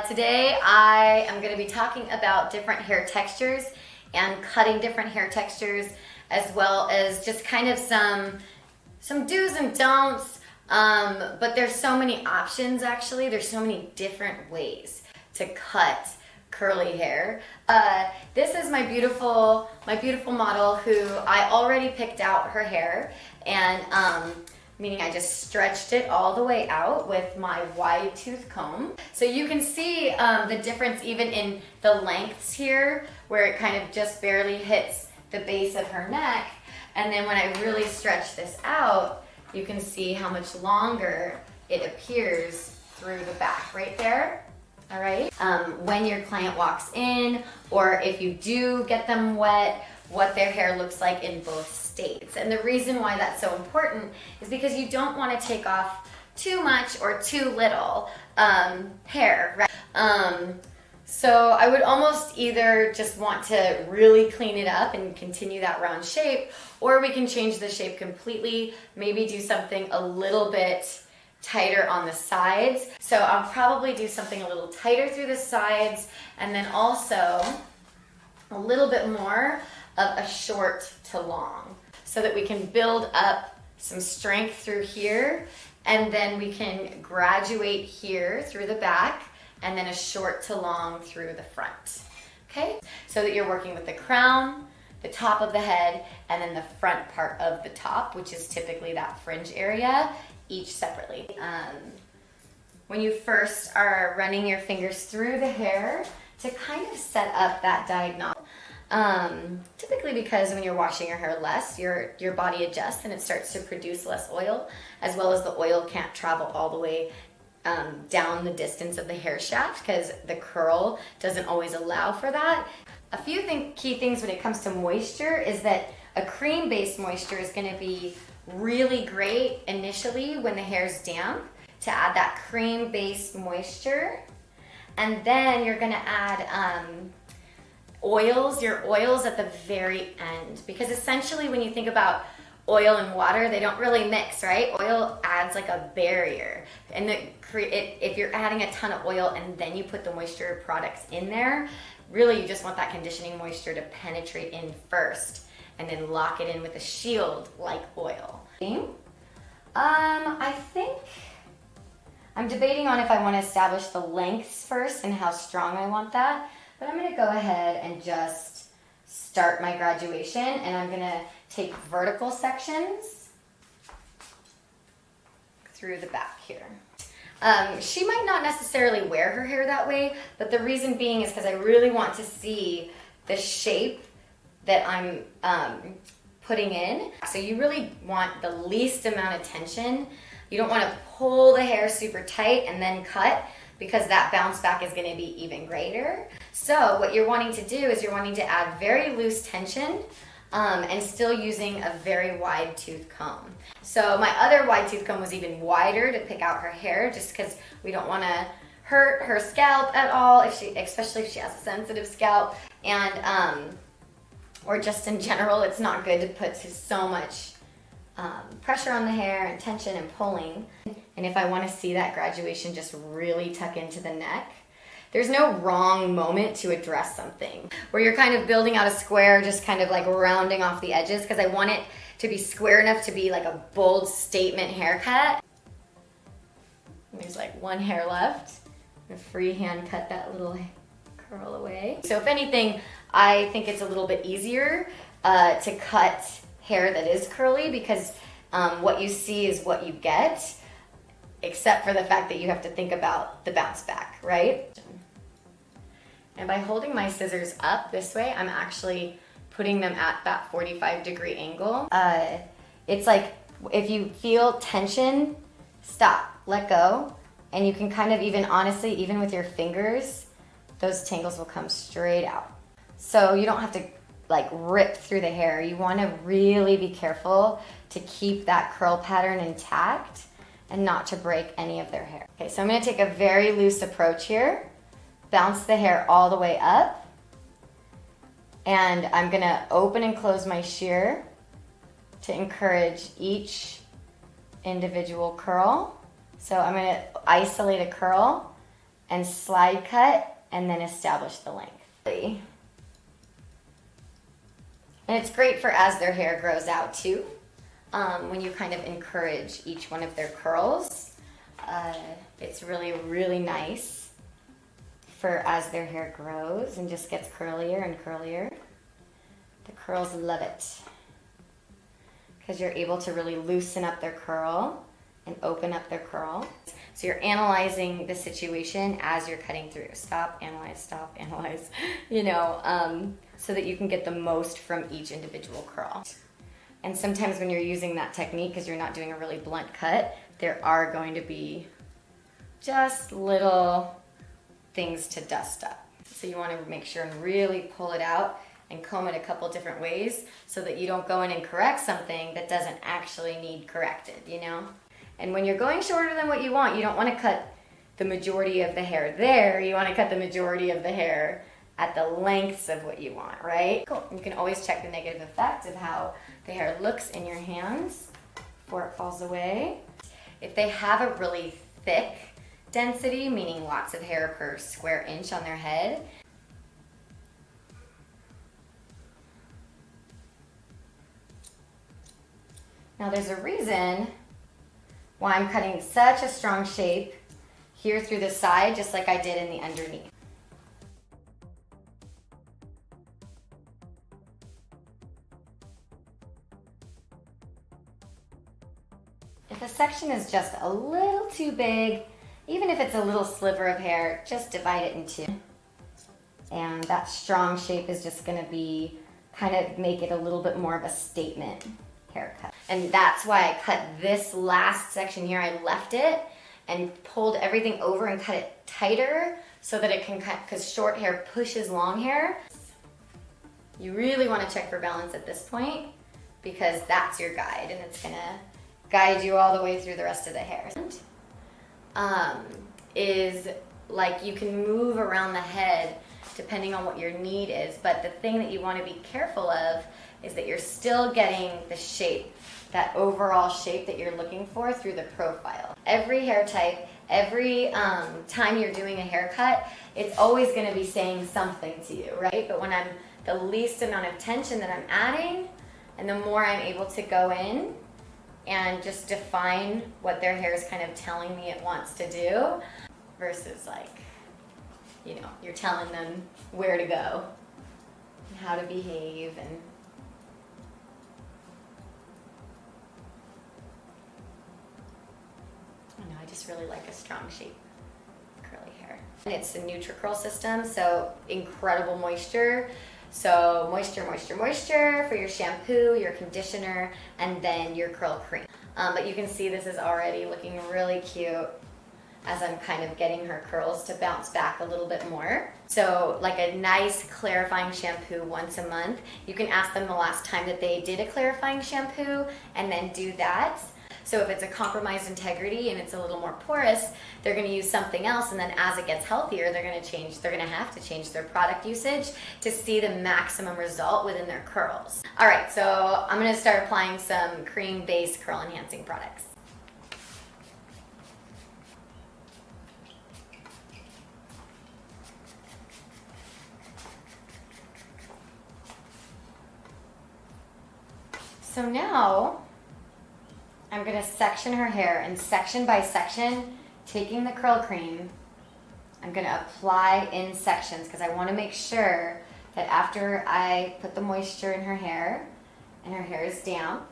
Today I am going to be talking about different hair textures and cutting different hair textures, as well as just kind of some do's and don'ts. But there's so many options actually. There's so many different ways to cut curly hair. This is my beautiful model who I already picked out her hair, and meaning I just stretched it all the way out with my wide tooth comb. So you can see the difference even in the lengths here, where it kind of just barely hits the base of her neck. And then when I really stretch this out, you can see how much longer it appears through the back right there. All right. When your client walks in, or if you do get them wet, what their hair looks like in both states. And the reason why that's so important is because you don't want to take off too much or too little hair, right? So I would almost either just want to really clean it up and continue that round shape, or we can change the shape completely, maybe do something a little bit tighter on the sides. So I'll probably do something a little tighter through the sides, and then also a little bit more of a short to long, so that we can build up some strength through here, and then we can graduate here through the back, and then a short to long through the front. Okay, so that you're working with the crown, the top of the head, and then the front part of the top, which is typically that fringe area, each separately. When you first are running your fingers through the hair to kind of set up that diagonal, typically because when you're washing your hair less, your body adjusts and it starts to produce less oil, as well as the oil can't travel all the way down the distance of the hair shaft because the curl doesn't always allow for that. A few key things when it comes to moisture is that a cream-based moisture is going to be really great initially when the hair's damp, to add that cream-based moisture. And then you're going to add your oils at the very end, because essentially when you think about oil and water, they don't really mix, right? Oil adds like a barrier, and if you're adding a ton of oil and then you put the moisture products in there, really you just want that conditioning moisture to penetrate in first and then lock it in with a shield like oil. I think I'm debating on if I want to establish the lengths first and how strong I want that. But I'm going to go ahead and just start my graduation, and I'm going to take vertical sections through the back here. She might not necessarily wear her hair that way, but the reason being is because I really want to see the shape that I'm putting in. So you really want the least amount of tension. You don't want to pull the hair super tight and then cut, because that bounce back is going to be even greater. So what you're wanting to do is you're wanting to add very loose tension and still using a very wide tooth comb. So my other wide tooth comb was even wider to pick out her hair, just because we don't want to hurt her scalp at all, especially if she has a sensitive scalp, and or just in general, it's not good to put so much pressure on the hair and tension and pulling. And if I want to see that graduation just really tuck into the neck, there's no wrong moment to address something where you're kind of building out a square, just kind of like rounding off the edges, because I want it to be square enough to be like a bold statement haircut. There's like one hair left. I'm gonna freehand cut that little curl away. So if anything, I think it's a little bit easier to cut hair that is curly, because what you see is what you get, except for the fact that you have to think about the bounce back, right? And by holding my scissors up this way, I'm actually putting them at that 45-degree angle. It's like, if you feel tension, stop, let go, and you can kind of honestly, even with your fingers, those tangles will come straight out. So you don't have to like rip through the hair. You want to really be careful to keep that curl pattern intact and not to break any of their hair. Okay, so I'm going to take a very loose approach here, bounce the hair all the way up, and I'm going to open and close my shear to encourage each individual curl. So I'm going to isolate a curl and slide cut and then establish the length. And it's great for as their hair grows out too, when you kind of encourage each one of their curls. It's really, really nice for as their hair grows and just gets curlier and curlier. The curls love it because you're able to really loosen up their curl and open up their curl. So you're analyzing the situation as you're cutting through. Stop, analyze, you know, so that you can get the most from each individual curl. And sometimes when you're using that technique, because you're not doing a really blunt cut, there are going to be just little things to dust up. So you want to make sure and really pull it out and comb it a couple different ways so that you don't go in and correct something that doesn't actually need corrected, you know? And when you're going shorter than what you want, you don't want to cut the majority of the hair there. You want to cut the majority of the hair at the lengths of what you want, right? Cool. You can always check the negative effect of how the hair looks in your hands before it falls away. If they have a really thick density, meaning lots of hair per square inch on their head, now there's a reason why I'm cutting such a strong shape here through the side, just like I did in the underneath. If a section is just a little too big, even if it's a little sliver of hair, just divide it in two. And that strong shape is just gonna be, kind of make it a little bit more of a statement haircut. And that's why I cut this last section here. I left it and pulled everything over and cut it tighter so that it can cut, because short hair pushes long hair. You really want to check for balance at this point because that's your guide and it's gonna guide you all the way through the rest of the hair. Is like you can move around the head depending on what your need is, but the thing that you want to be careful of is that you're still getting the shape, that overall shape that you're looking for through the profile. Every hair type, every time you're doing a haircut, it's always going to be saying something to you, right? But when I'm the least amount of tension that I'm adding, and the more I'm able to go in and just define what their hair is kind of telling me it wants to do, versus like, you know, you're telling them where to go and how to behave. And I don't know, I just really like a strong shape curly hair. And it's a NutriCurl system, so incredible moisture. So moisture, moisture, moisture for your shampoo, your conditioner, and then your curl cream. But you can see this is already looking really cute as I'm kind of getting her curls to bounce back a little bit more. So like a nice clarifying shampoo once a month. You can ask them the last time that they did a clarifying shampoo and then do that. So if it's a compromised integrity and it's a little more porous, they're gonna use something else, and then as it gets healthier, they're gonna have to change their product usage to see the maximum result within their curls. All right, so I'm gonna start applying some cream-based curl enhancing products. So now, I'm gonna section her hair, and section by section, taking the curl cream, I'm gonna apply in sections because I wanna make sure that after I put the moisture in her hair, and her hair is damp,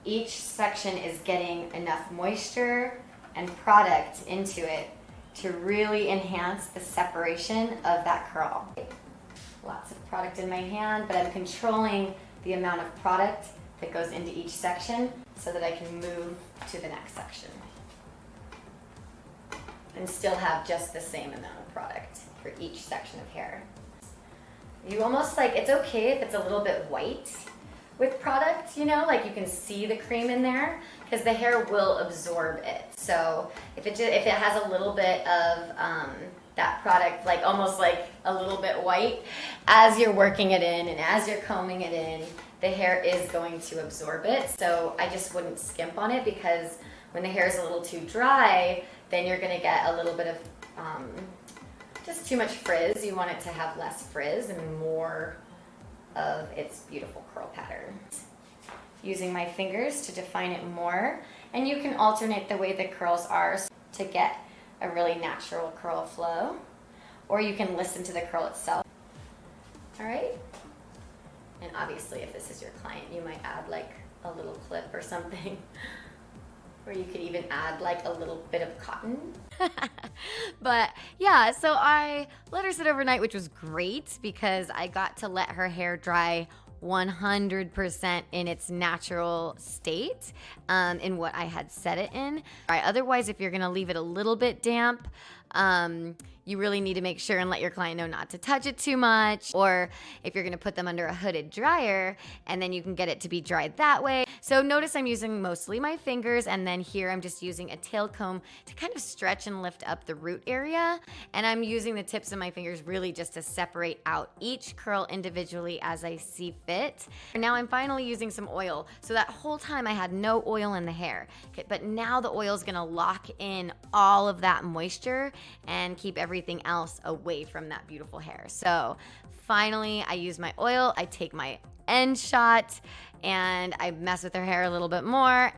each section is getting enough moisture and product into it to really enhance the separation of that curl. Lots of product in my hand, but I'm controlling the amount of product that goes into each section so that I can move to the next section and still have just the same amount of product for each section of hair. You almost like, it's okay if it's a little bit white with product, you know, like you can see the cream in there because the hair will absorb it. So if it has a little bit of that product, like almost like a little bit white, as you're working it in and as you're combing it in, the hair is going to absorb it. So I just wouldn't skimp on it, because when the hair is a little too dry, then you're gonna get a little bit of just too much frizz. You want it to have less frizz and more of its beautiful curl pattern. Using my fingers to define it more, and you can alternate the way the curls are to get a really natural curl flow, or you can listen to the curl itself. All right, and obviously if this is your client, you might add like a little clip or something, or you could even add like a little bit of cotton. But yeah, so I let her sit overnight, which was great because I got to let her hair dry 100% in its natural state, in what I had set it in. All right, otherwise, if you're gonna leave it a little bit damp, you really need to make sure and let your client know not to touch it too much, or if you're gonna put them under a hooded dryer, and then you can get it to be dried that way. So notice I'm using mostly my fingers, and then here I'm just using a tail comb to kind of stretch and lift up the root area, and I'm using the tips of my fingers really just to separate out each curl individually as I see fit. Now I'm finally using some oil. So that whole time I had no oil in the hair, but now the oil is gonna lock in all of that moisture and keep everything else away from that beautiful hair. So finally I use my oil, I take my end shot, and I mess with her hair a little bit more.